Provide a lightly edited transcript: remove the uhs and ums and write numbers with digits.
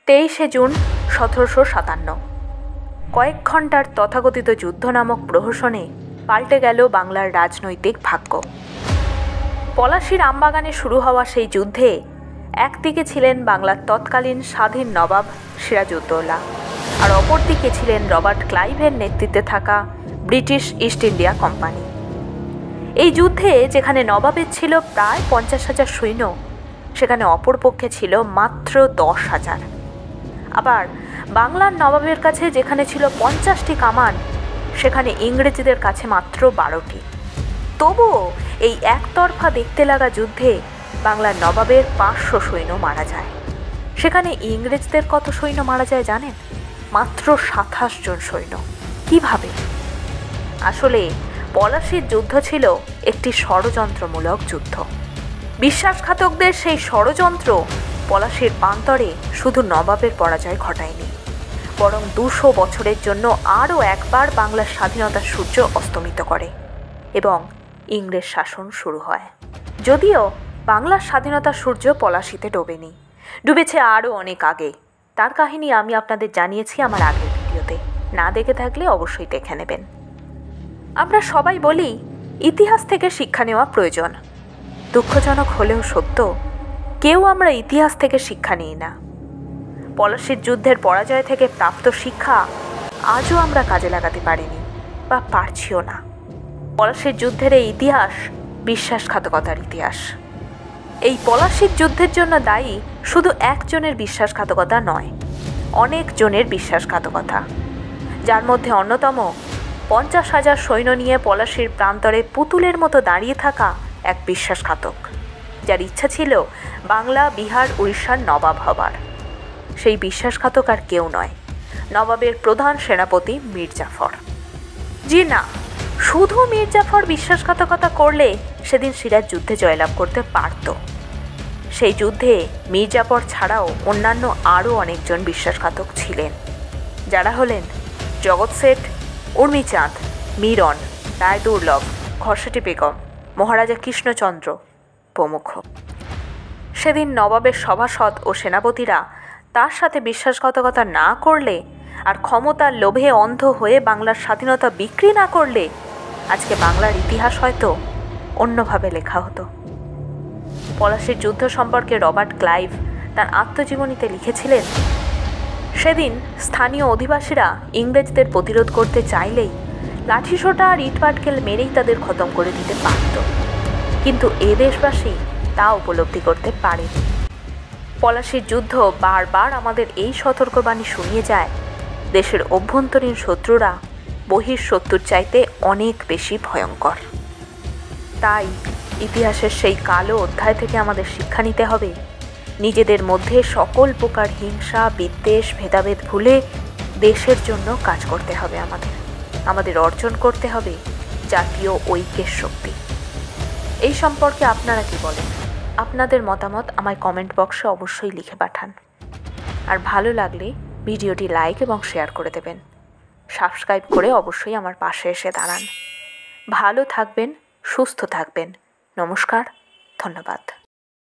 23শে June 1757। কয়েক ঘন্টার তথাকথিত যুদ্ধ নামক প্রহসনে পাল্টে গেল বাংলার রাজনৈতিক ভাগ্য। পলাশীর আমবাগানে শুরু হওয়া সেই যুদ্ধে একদিকে ছিলেন বাংলার তৎকালীন স্বাধীন নবাব সিরাজউদ্দৌলা, আর অপরদিকে ছিলেন রবার্ট ক্লাইভের নেতৃত্বে থাকা ব্রিটিশ ইস্ট ইন্ডিয়া কোম্পানি। এই যুদ্ধে যেখানে নবাবের ছিল প্রায় 50,000 সৈন্য, সেখানে অপরপক্ষে ছিল মাত্র 10,000। আবার বাংলার নবাবের কাছে যেখানে ছিল 50টি কামান, সেখানে ইংরেজিদের কাছে মাত্র 12টি। তবুও এই একতরফা দেখতে লাগা যুদ্ধে বাংলার নবাবের 500 সৈন্য মারা যায়। সেখানে ইংরেজদের কত সৈন্য মারা যায় জানেন? মাত্র 27 জন সৈন্য। কিভাবে? আসলে পলাশীর যুদ্ধ ছিল একটি ষড়যন্ত্রমূলক যুদ্ধ। বিশ্বাসঘাতকদের সেই ষড়যন্ত্র পলাশীর প্রান্তরে শুধু নবাবের পরাজয় ঘটায়নি, বরং 200 বছরের জন্য আরও একবার বাংলার স্বাধীনতার সূর্য অস্তমিত করে এবং ইংরেজ শাসন শুরু হয়। যদিও বাংলার স্বাধীনতার সূর্য পলাশীতে ডোবেনি, ডুবেছে আরও অনেক আগে। তার কাহিনী আমি আপনাদের জানিয়েছি আমার আগের ভিডিওতে, না দেখে থাকলে অবশ্যই দেখে নেবেন। আমরা সবাই বলি ইতিহাস থেকে শিক্ষা নেওয়া প্রয়োজন। দুঃখজনক হলেও সত্য, কেউ আমরা ইতিহাস থেকে শিক্ষা নিই না। পলাশীর যুদ্ধের পরাজয় থেকে প্রাপ্ত শিক্ষা আজও আমরা কাজে লাগাতে পারিনি বা পারছিও না। পলাশীর যুদ্ধের এই ইতিহাস বিশ্বাসঘাতকতার ইতিহাস। এই পলাশীর যুদ্ধের জন্য দায়ী শুধু একজনের বিশ্বাসঘাতকতা নয়, অনেক জনের বিশ্বাসঘাতকতা, যার মধ্যে অন্যতম 50,000 সৈন্য নিয়ে পলাশীর প্রান্তরে পুতুলের মতো দাঁড়িয়ে থাকা এক বিশ্বাসঘাতক, যার ইচ্ছা ছিল বাংলা, বিহার, উড়িষ্যার নবাব হবার। সেই বিশ্বাসঘাতক আর কেউ নয়, নবাবের প্রধান সেনাপতি মীর জাফর। জি না, শুধু মীর জাফর বিশ্বাসঘাতকতা করলে সেদিন সিরাজ যুদ্ধে জয়লাভ করতে পারত। সেই যুদ্ধে মীর জাফর ছাড়াও অন্যান্য আরও অনেকজন বিশ্বাসঘাতক ছিলেন, যারা হলেন জগৎ শেঠ, উর্মিচাঁদ, মিরন, রায়দুর্লভ, ঘসেটি বেগম, মহারাজা কৃষ্ণচন্দ্র প্রমুখ। সেদিন নবাবের সভাসদ ও সেনাপতিরা তার সাথে বিশ্বাসঘাতকতা না করলে আর ক্ষমতার লোভে অন্ধ হয়ে বাংলার স্বাধীনতা বিক্রি না করলে আজকে বাংলার ইতিহাস হয়তো অন্যভাবে লেখা হতো। পলাশীর যুদ্ধ সম্পর্কে রবার্ট ক্লাইভ তার আত্মজীবনীতে লিখেছিলেন, সেদিন স্থানীয় অধিবাসীরা ইংরেজদের প্রতিরোধ করতে চাইলেই লাঠিসোঁটা আর ইটপাটকেল মেরেই তাদের খতম করে দিতে পারত, কিন্তু এ দেশবাসী তা উপলব্ধি করতে পারেনি। পলাশীর যুদ্ধ বারবার আমাদের এই সতর্কবাণী শুনিয়ে যায়, দেশের অভ্যন্তরীণ শত্রুরা বহির শত্রুর চাইতে অনেক বেশি ভয়ঙ্কর। তাই ইতিহাসের সেই কালো অধ্যায় থেকে আমাদের শিক্ষা নিতে হবে, নিজেদের মধ্যে সকল প্রকার হিংসা, বিদ্বেষ, ভেদাভেদ ভুলে দেশের জন্য কাজ করতে হবে। আমাদের অর্জন করতে হবে জাতীয় ঐক্যের শক্তি। এই সম্পর্কে আপনারা কি বলেন? আপনাদের মতামত আমায় কমেন্ট বক্সে অবশ্যই লিখে পাঠান। আর ভালো লাগলে ভিডিওটি লাইক এবং শেয়ার করে দেবেন। সাবস্ক্রাইব করে অবশ্যই আমার পাশে এসে দাঁড়ান। ভালো থাকবেন, সুস্থ থাকবেন। নমস্কার, ধন্যবাদ।